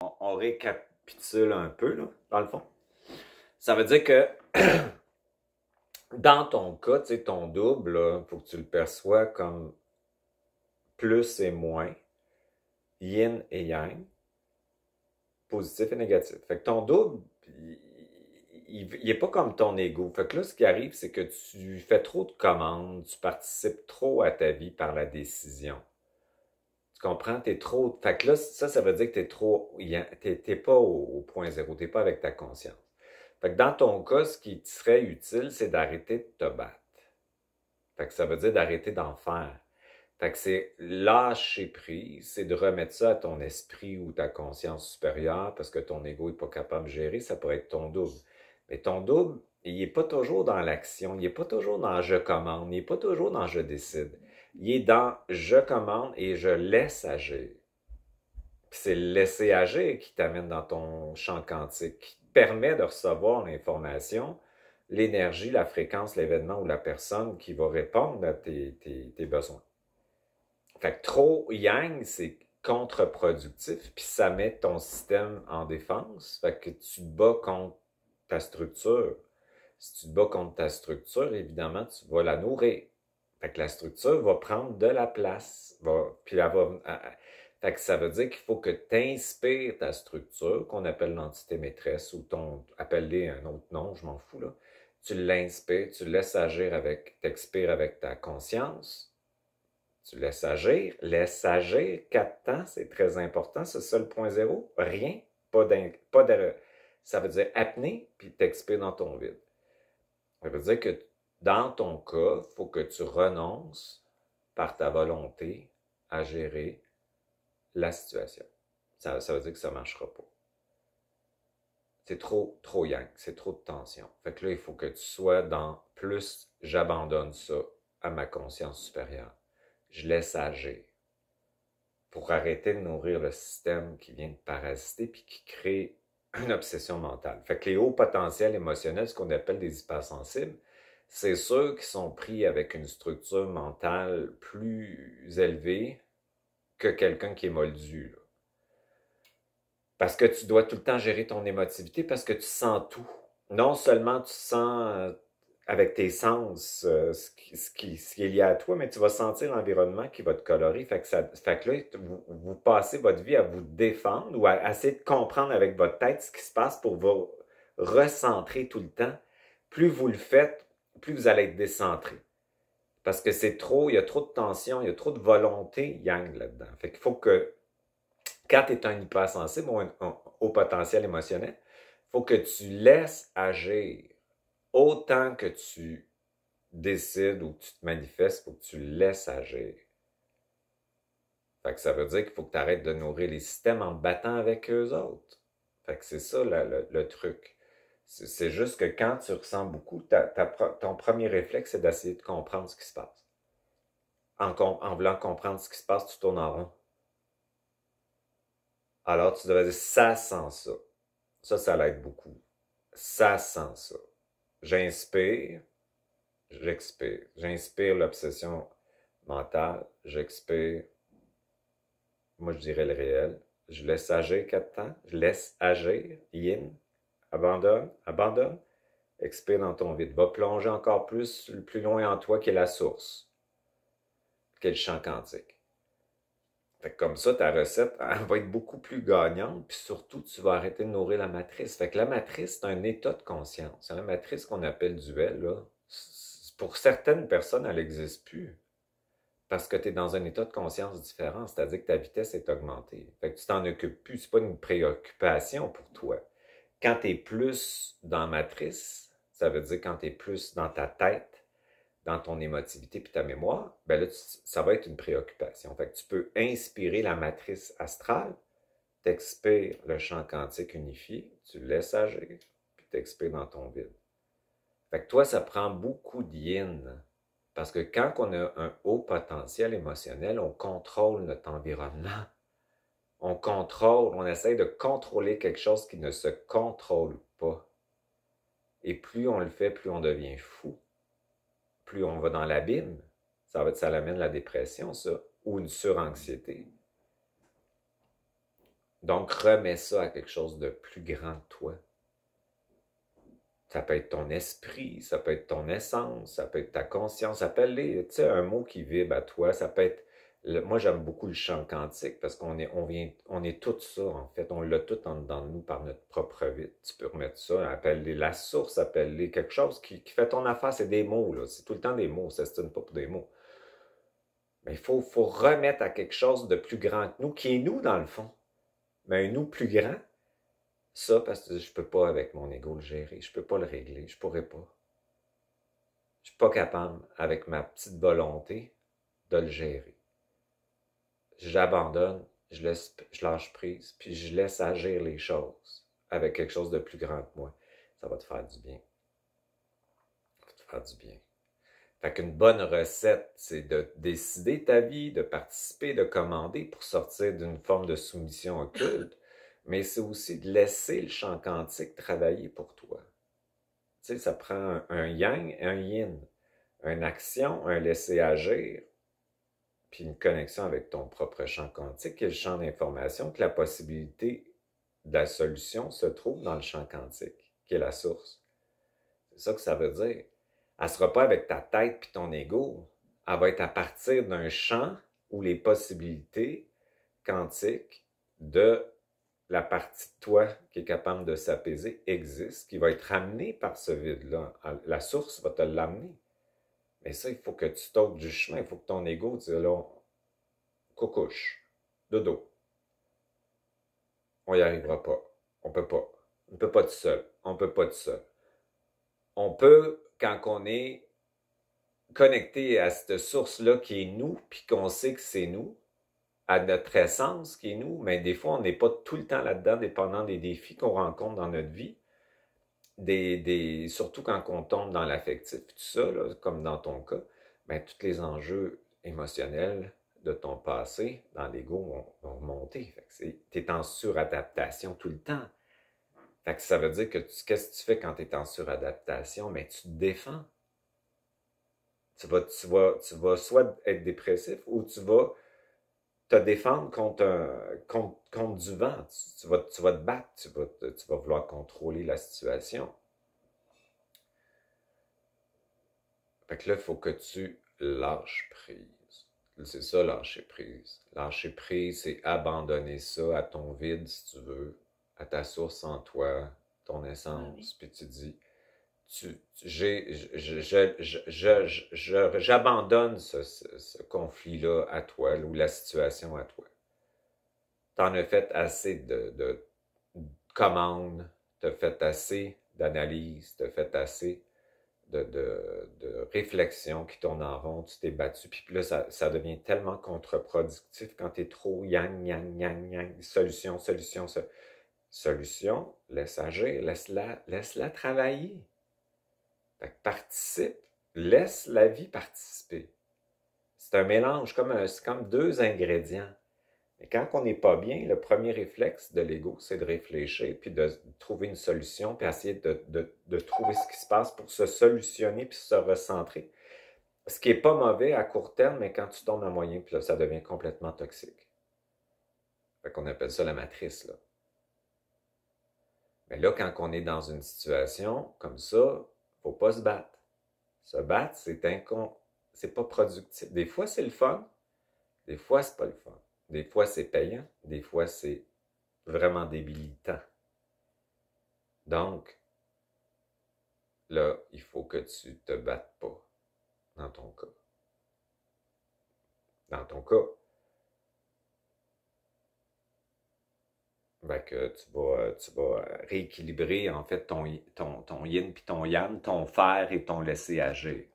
On récapitule un peu, là, dans le fond. Ça veut dire que dans ton cas, tu sais, ton double, il faut que tu le perçois comme plus et moins, yin et yang, positif et négatif. Fait que ton double, il est pas comme ton ego. Fait que là, ce qui arrive, c'est que tu fais trop de commandes, tu participes trop à ta vie par la décision. Tu comprends? T'es trop. Fait que là, ça veut dire que t'es trop. T'es pas au point zéro, t'es pas avec ta conscience. Fait que dans ton cas, ce qui te serait utile, c'est d'arrêter de te battre. Fait que ça veut dire d'arrêter d'en faire. Fait que c'est lâcher prise, c'est de remettre ça à ton esprit ou ta conscience supérieure parce que ton ego n'est pas capable de gérer, ça pourrait être ton double. Mais ton double, il n'est pas toujours dans l'action, il n'est pas toujours dans je commande, il n'est pas toujours dans je décide. Il est dans je commande et je laisse agir. Puis c'est le laisser agir qui t'amène dans ton champ quantique, qui te permet de recevoir l'information, l'énergie, la fréquence, l'événement ou la personne qui va répondre à tes besoins. Fait que trop yang, c'est contre-productif, puis ça met ton système en défense. Fait que tu te bats contre ta structure. Si tu te bats contre ta structure, évidemment, tu vas la nourrir. Fait que la structure va prendre de la place. Puis elle va. Fait que ça veut dire qu'il faut que tu inspires ta structure, qu'on appelle l'entité maîtresse, ou appelle-les un autre nom, je m'en fous, là. Tu l'inspires, tu laisses agir avec, t'expires avec ta conscience. Tu laisse agir 4 temps, c'est très important, c'est ça le point zéro. Rien, pas de, ça veut dire apnée, puis t'expires dans ton vide. Ça veut dire que dans ton cas, il faut que tu renonces par ta volonté à gérer la situation. Ça veut dire que ça ne marchera pas. C'est trop yang, c'est trop de tension. Fait que là, il faut que tu sois dans plus j'abandonne ça à ma conscience supérieure. Je laisse agir pour arrêter de nourrir le système qui vient de parasiter puis qui crée une obsession mentale. Fait que les hauts potentiels émotionnels, ce qu'on appelle des hypersensibles, c'est ceux qui sont pris avec une structure mentale plus élevée que quelqu'un qui est moldu, là. Parce que tu dois tout le temps gérer ton émotivité, parce que tu sens tout. Non seulement tu sens avec tes sens ce qui est lié à toi, mais tu vas sentir l'environnement qui va te colorer. Fait que là, vous passez votre vie à vous défendre ou à essayer de comprendre avec votre tête ce qui se passe pour vous recentrer tout le temps. Plus vous le faites, plus vous allez être décentré. Parce que c'est trop, il y a trop de tension, il y a trop de volonté yang là-dedans. Fait qu'il faut que quand tu es un hypersensible ou un haut potentiel émotionnel, il faut que tu laisses agir autant que tu décides ou que tu te manifestes, il faut que tu laisses agir. Fait que ça veut dire qu'il faut que tu arrêtes de nourrir les systèmes en te battant avec eux autres. Fait que c'est ça le truc. C'est juste que quand tu ressens beaucoup, ton premier réflexe, c'est d'essayer de comprendre ce qui se passe. En voulant comprendre ce qui se passe, tu tournes en rond. Alors, tu devrais dire, ça sent ça. Ça l'aide beaucoup. Ça sent ça. J'inspire, j'expire. J'inspire l'obsession mentale, j'expire, moi je dirais le réel. Je laisse agir 4 temps, je laisse agir, yin, abandonne, abandonne, expire dans ton vide. Va plonger encore plus loin en toi qui est la source, qui est le champ quantique. Fait que comme ça, ta recette elle va être beaucoup plus gagnante, puis surtout, tu vas arrêter de nourrir la matrice. Fait que la matrice, c'est un état de conscience. C'est la matrice qu'on appelle duel, là. Pour certaines personnes, elle n'existe plus. Parce que tu es dans un état de conscience différent, c'est-à-dire que ta vitesse est augmentée. Fait que tu t'en occupes plus, c'est pas une préoccupation pour toi. Quand tu es plus dans la matrice, ça veut dire quand tu es plus dans ta tête, dans ton émotivité puis ta mémoire, ben là, ça va être une préoccupation. Fait que tu peux inspirer la matrice astrale, t'expires le champ quantique unifié, tu le laisses agir, puis t'expires dans ton vide. Fait que toi, ça prend beaucoup de yin. Parce que quand on a un haut potentiel émotionnel, on contrôle notre environnement. On contrôle, on essaie de contrôler quelque chose qui ne se contrôle pas. Et plus on le fait, plus on devient fou. Plus on va dans l'abîme. Ça l'amène la dépression, ça, ou une suranxiété. Donc, remets ça à quelque chose de plus grand que toi. Ça peut être ton esprit, ça peut être ton essence, ça peut être ta conscience. Appelle-les, tu sais, un mot qui vibre à toi. Ça peut être, moi j'aime beaucoup le chant quantique parce on est tout ça en fait. On l'a tout en dedans de nous par notre propre vie. Tu peux remettre ça, appelle-les la source, appelle-les quelque chose qui fait ton affaire. C'est des mots, là. C'est tout le temps des mots, ça se tient pas pour des mots. Mais faut remettre à quelque chose de plus grand que nous, qui est nous dans le fond. Mais un nous plus grand, ça, parce que je peux pas avec mon ego le gérer, je peux pas le régler, je pourrais pas. Je suis pas capable, avec ma petite volonté, de le gérer. J'abandonne, je lâche prise, puis je laisse agir les choses avec quelque chose de plus grand que moi. Ça va te faire du bien. Ça va te faire du bien. Fait qu'une bonne recette, c'est de décider ta vie, de participer, de commander pour sortir d'une forme de soumission occulte, mais c'est aussi de laisser le champ quantique travailler pour toi. Tu sais, ça prend un yang et un yin, une action, un laisser agir, puis une connexion avec ton propre champ quantique, qui est le champ d'information, que la possibilité de la solution se trouve dans le champ quantique, qui est la source. C'est ça que ça veut dire. Elle ne sera pas avec ta tête puis ton ego. Elle va être à partir d'un champ où les possibilités quantiques de la partie de toi qui est capable de s'apaiser existe, qui va être amenée par ce vide-là. La source va te l'amener. Mais ça, il faut que tu t'ôtes du chemin. Il faut que ton ego dise là, coucouche, dodo. On n'y arrivera pas. On peut pas. On ne peut pas tout seul. On peut pas tout seul. On peut, quand on est connecté à cette source-là qui est nous, puis qu'on sait que c'est nous, à notre essence qui est nous, mais des fois, on n'est pas tout le temps là-dedans, dépendant des défis qu'on rencontre dans notre vie. Surtout quand on tombe dans l'affectif, tout ça, là, comme dans ton cas, ben, tous les enjeux émotionnels de ton passé dans l'ego vont remonter. Tu es en suradaptation tout le temps. Fait que ça veut dire que qu'est-ce que tu fais quand tu es en suradaptation? Mais tu te défends. Tu vas soit être dépressif ou tu vas te défendre contre du vent. Tu vas te battre, tu vas vouloir contrôler la situation. Fait que là, il faut que tu lâches prise. C'est ça, lâcher prise. Lâcher prise, c'est abandonner ça à ton vide, si tu veux, à ta source en toi, ton essence. Puis tu dis, j'abandonne ce conflit-là à toi, ou la situation à toi. T'en as fait assez de commandes, t'as fait assez d'analyses, t'as fait assez de réflexion qui tourne en rond, tu t'es battu, puis là, ça devient tellement contre-productif quand t'es trop yang, yang, yang, yang, solution, solution, laisse agir, laisse-la travailler. Fait que participe, laisse la vie participer. C'est un mélange, c'est comme deux ingrédients. Mais quand on n'est pas bien, le premier réflexe de l'ego, c'est de réfléchir, puis de trouver une solution, puis essayer de trouver ce qui se passe pour se solutionner, puis se recentrer. Ce qui n'est pas mauvais à court terme, mais quand tu tombes à moyen, puis là, ça devient complètement toxique. Fait qu'on appelle ça la matrice, là. Mais là, quand on est dans une situation comme ça, faut pas se battre. Se battre, c'est pas productif. Des fois, c'est le fun. Des fois, c'est pas le fun. Des fois, c'est payant. Des fois, c'est vraiment débilitant. Donc, là, il faut que tu te battes pas dans ton cas. Dans ton cas, ben que tu vas rééquilibrer en fait ton yin puis ton yang, ton faire et ton laisser agir.